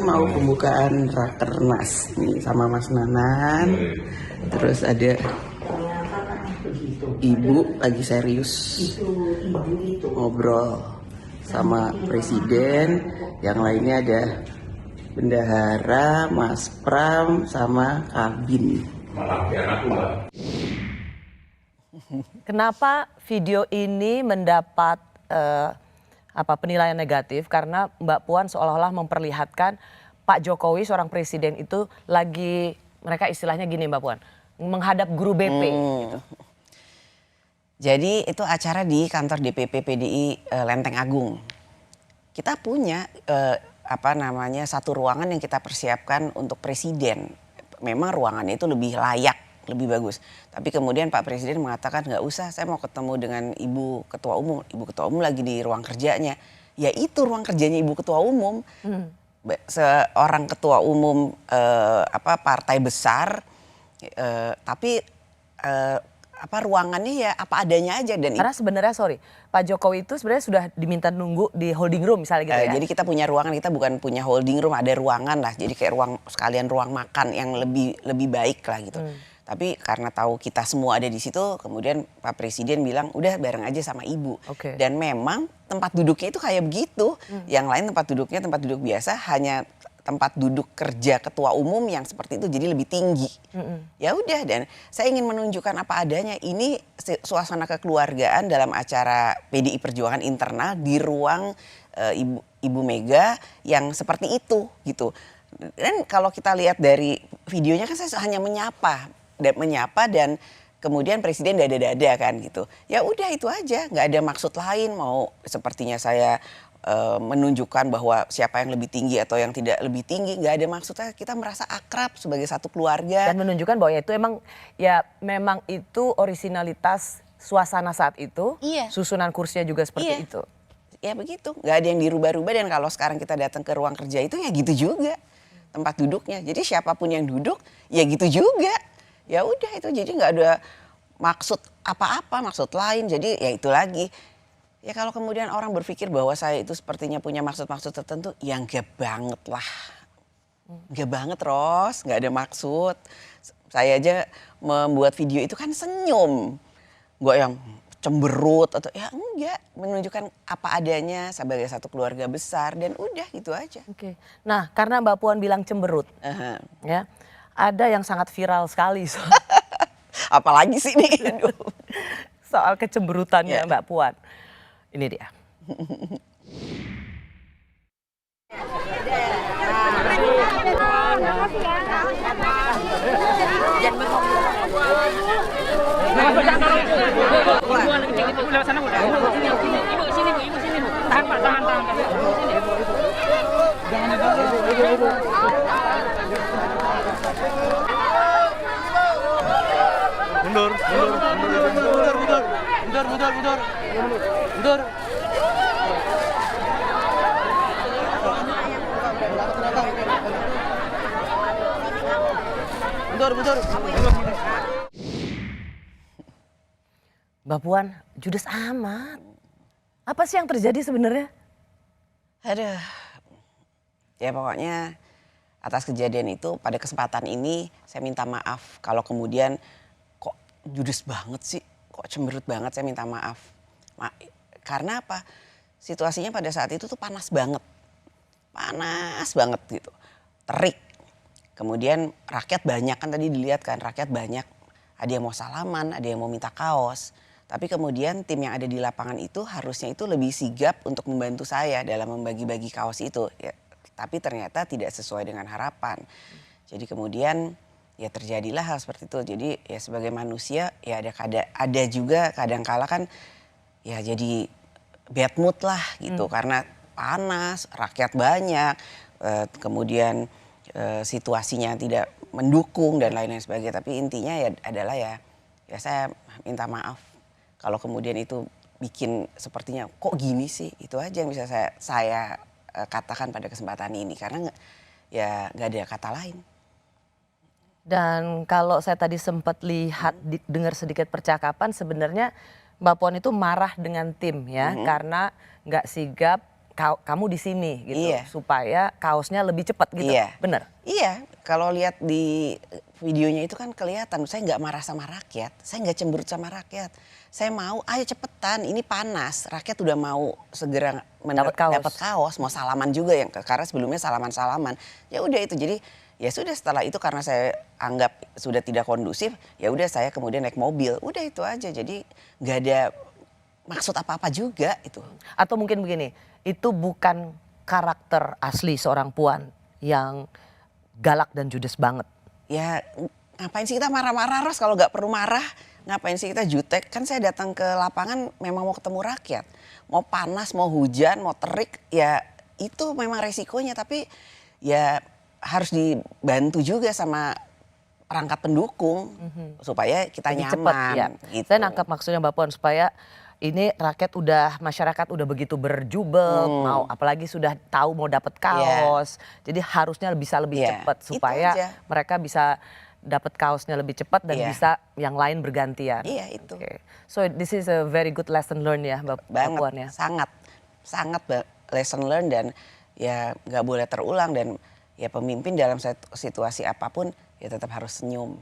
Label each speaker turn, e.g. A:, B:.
A: mau pembukaan Rakernas nih sama Mas Nanan. Terus ada Ibu lagi serius ngobrol sama Presiden. Yang lainnya ada Bendahara, Mas Pram, sama Kabin.
B: Kenapa video ini mendapat penilaian negatif? Karena Mbak Puan seolah-olah memperlihatkan Pak Jokowi seorang presiden itu lagi, mereka istilahnya gini Mbak Puan, menghadap guru BP. Gitu.
C: Jadi itu acara di kantor DPP PDI Lenteng Agung. Kita punya satu ruangan yang kita persiapkan untuk presiden. Memang ruangannya itu lebih layak, lebih bagus. Tapi kemudian Pak Presiden mengatakan nggak usah, saya mau ketemu dengan Ibu Ketua Umum. Ibu Ketua Umum lagi di ruang kerjanya. Ya itu ruang kerjanya Ibu Ketua Umum. Seorang Ketua Umum partai besar, tapi ruangannya ya apa adanya aja. Dan
B: karena sebenarnya Pak Jokowi itu sebenarnya sudah diminta nunggu di holding room misalnya gitu ya.
C: Jadi kita punya ruangan, kita bukan punya holding room, ada ruangan lah. Jadi kayak ruang makan yang lebih baik lah gitu. Tapi karena tahu kita semua ada di situ, kemudian Pak Presiden bilang udah bareng aja sama Ibu. Dan memang tempat duduknya itu kayak begitu. Yang lain tempat duduknya tempat duduk biasa, hanya tempat duduk kerja ketua umum yang seperti itu, jadi lebih tinggi. Ya udah, dan saya ingin menunjukkan apa adanya. Ini suasana kekeluargaan dalam acara PDI Perjuangan internal di ruang Ibu Mega yang seperti itu gitu. Dan kalau kita lihat dari videonya kan saya hanya menyapa dan kemudian Presiden dada-dada kan gitu. Ya udah itu aja, nggak ada maksud lain. Mau sepertinya saya menunjukkan bahwa siapa yang lebih tinggi atau yang tidak lebih tinggi, nggak ada maksudnya. Kita merasa akrab sebagai satu keluarga.
B: Dan menunjukkan bahwa itu memang itu orisinalitas suasana saat itu.
C: Iya.
B: Susunan kursinya juga seperti itu.
C: Ya begitu, nggak ada yang dirubah-rubah. Dan kalau sekarang kita datang ke ruang kerja itu ya gitu juga tempat duduknya. Jadi siapapun yang duduk ya gitu juga. Ya udah itu, jadi nggak ada maksud apa-apa, maksud lain. Jadi ya itu lagi. Ya kalau kemudian orang berpikir bahwa saya itu sepertinya punya maksud-maksud tertentu, ya enggak banget lah. Enggak banget Ros, nggak ada maksud. Saya aja membuat video itu kan senyum. Nggak yang cemberut atau ya enggak. Menunjukkan apa adanya sebagai satu keluarga besar dan udah gitu aja.
B: Nah karena Mbak Puan bilang cemberut, ya ada yang sangat viral sekali.
C: Apalagi sih ini?
B: Soal kecemberutannya Mbak Puan. Ini dia.
D: Mundur.
B: Mbak Puan, judes amat. Apa sih yang terjadi sebenarnya?
C: Aduh, ya pokoknya atas kejadian itu pada kesempatan ini saya minta maaf kalau kemudian kok judes banget sih, kok cemberut banget, saya minta maaf. Karena apa? Situasinya pada saat itu tuh panas banget gitu, terik. Kemudian rakyat banyak kan tadi dilihat kan, rakyat banyak. Ada yang mau salaman, ada yang mau minta kaos. Tapi kemudian tim yang ada di lapangan itu harusnya itu lebih sigap untuk membantu saya dalam membagi-bagi kaos itu. Ya, tapi ternyata tidak sesuai dengan harapan. Jadi kemudian ya terjadilah hal seperti itu. Jadi ya sebagai manusia ya ada juga kadang-kala kan ya jadi bad mood lah gitu. Karena panas, rakyat banyak, kemudian situasinya tidak mendukung dan lain-lain sebagainya. Tapi intinya ya adalah ya saya minta maaf kalau kemudian itu bikin sepertinya kok gini sih. Itu aja yang bisa saya katakan pada kesempatan ini, karena ya nggak ada kata lain.
B: Dan kalau saya tadi sempat lihat, dengar sedikit percakapan, sebenarnya Mbak Puan itu marah dengan tim ya, karena nggak sigap kamu di sini gitu
C: Iya.
B: supaya kaosnya lebih cepat gitu.
C: Iya.
B: Bener?
C: Iya, kalau lihat di videonya itu kan kelihatan saya nggak marah sama rakyat, saya nggak cemberut sama rakyat. Saya mau, ayo cepetan, ini panas. Rakyat udah mau segera dapat kaos, mau salaman juga yang karena sebelumnya salaman-salaman. Ya udah itu, jadi ya sudah setelah itu karena saya anggap sudah tidak kondusif, ya udah saya kemudian naik mobil. Udah itu aja, jadi nggak ada maksud apa-apa juga itu.
B: Atau mungkin begini, itu bukan karakter asli seorang Puan yang galak dan judes banget.
C: Ya ngapain sih kita marah-marah Ros kalau nggak perlu marah. Ngapain sih kita jutek? Kan saya datang ke lapangan memang mau ketemu rakyat. Mau panas, mau hujan, mau terik, ya itu memang resikonya. Tapi ya harus dibantu juga sama perangkat pendukung supaya kita
B: Lebih
C: nyaman.
B: cepat, ya.
C: Gitu.
B: Saya nangkap maksudnya Mbak Puan supaya ini masyarakat udah begitu berjubel, mau apalagi sudah tahu mau dapat kaos. Jadi harusnya bisa lebih cepat supaya mereka bisa dapat kaosnya lebih cepat dan bisa yang lain bergantian.
C: Iya itu.
B: Okay. So this is a very good lesson learned ya Mbak Puan ya.
C: Sangat lesson learned dan ya nggak boleh terulang dan ya pemimpin dalam situasi apapun ya tetap harus senyum.